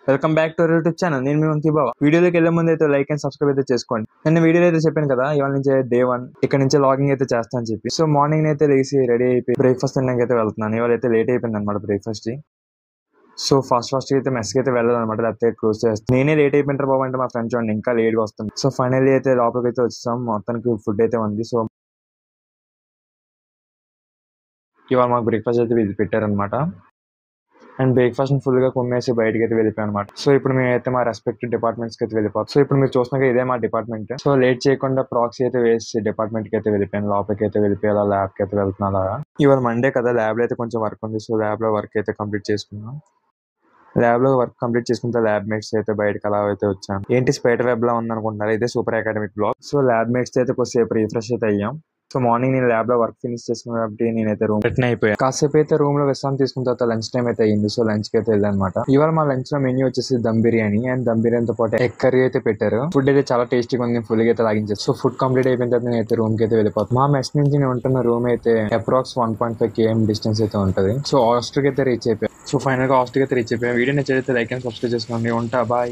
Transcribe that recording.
Welcome back to YouTube channel. నేను మీ వంకీ బావ. వీడియోలోకి వెళ్ళే ముందు అయితే లైక్ అండ్ సబ్స్క్రైబ్ అయితే చేసుకోండి. నేను వీడియోలో అయితే చెప్పాను కదా, ఇవాళ నుంచి డే 1 ఇక్కడ నుంచి లాగింగ్ అయితే చేస్తా అని చెప్పి. సో మార్నింగ్ అయితే లేచి రెడీ అయిపోయి బ్రేక్ఫాస్ట్ తినడానికి అయితే వెళ్తున్నాను. ఇవాళ అయితే లేట్ అయిపోయింది అనమాట బ్రేక్ఫాస్ట్. సో ఫాస్ట్ అయితే మెస్కి అయితే వెళ్ళాలన్నమాట, లేకపోతే క్లోజ్ చేస్తాను. నేనే లేట్ అయిపోయింటారు బాబు అంటే మా ఫ్రెండ్ చూడండి ఇంకా లేట్గా వస్తుంది. సో ఫైనల్లీ అయితే లోపలికి అయితే వచ్చాం. మొత్తానికి ఫుడ్ అయితే ఉంది. సో ఇవాళ మాకు బ్రేక్ఫాస్ట్ అయితే ఇది పెట్టారనమాట. అండ్ బ్రేక్ఫాస్ట్ ఫుల్ గా కొమ్మేసి బయటకి అయితే వెళ్ళిపోయాం అనమాట. సో ఇప్పుడు మేమైతే మా రెస్పెక్టివ్ డిపార్ట్మెంట్స్ కి అయితే వెళ్ళిపోతాం. సో ఇప్పుడు మీరు చూసినాక ఇదే మా డిపార్ట్మెంట్. సో లేట్ చేయకుండా ప్రాక్సీ అయితే వేసి డిపార్ట్మెంట్ కి అయితే వెళ్ళిపోయాను. లోపలికి అయితే వెళ్ళిపోయాలా, ల్యాబ్ కి అయితే వెళ్తున్నా. ఇవాళ మండే కదా, ల్యాబ్ లో అయితే కొంచెం వర్క్ ఉంది. సో ల్యాబ్ లో వర్క్ అయితే కంప్లీట్ చేసుకున్నాం. ల్యాబ్ లో వర్క్ కంప్లీట్ చేసుకుంటే ల్యాబ్ మేట్స్ అయితే బయటకు అలా అయితే వచ్చాను. ఏంటి స్పైడర్ వెబ్ లా ఉందనుకుంటున్నారు, ఇదే super academic blog. So lab mates అయితే కొద్దిసేపు రిఫ్రెష్ అయితే అయ్యాం. సో మార్నింగ్ నేను ల్యాబ్ లో వర్క్ ఫినిష్ చేసుకున్నా కాబట్టి నేనైతే రూమ్ రిటర్న్ అయిపోయాను. కాసేపు అయితే రూమ్ లో విశ్రాంతి తీసుకున్న తర్వాత లంచ్ టైం అయితే అయ్యింది. సో లంచ్ కి అయితే వెళ్ళానమాట. ఇవాళ మా లంచ్ లో మెన్యూ వచ్చేసి దమ్ బిర్యానీ అండ్ దమ్ బిర్యానీతో పాటు ఎగ్ కర్రీ అయితే పెట్టారు. ఫుడ్ అయితే చాలా టేస్టీగా ఉంది. ఫుల్ గా అయితే లాగించారు. సో ఫుడ్ కంప్లీట్ అయిపోయిన తర్వాత నేను అయితే రూమ్ కి అయితే వెళ్ళిపోతాను. మా మెస్ నుంచి నేను ఉంటున్న రూమ్ అయితే అప్రాక్స్ 1.5 km డిస్టెన్స్ అయితే ఉంటుంది. సో హాస్టల్ కి అయితే రీచ్ అయిపోయాను. సో ఫైనల్ గా హాస్టల్ కి అయితే రీచ్ అయిపోయాను. వీడియో నచ్చితే లైక్ అండ్ సబ్స్క్రైబ్ చేసుకోండి. ఉంటా, బాయ్.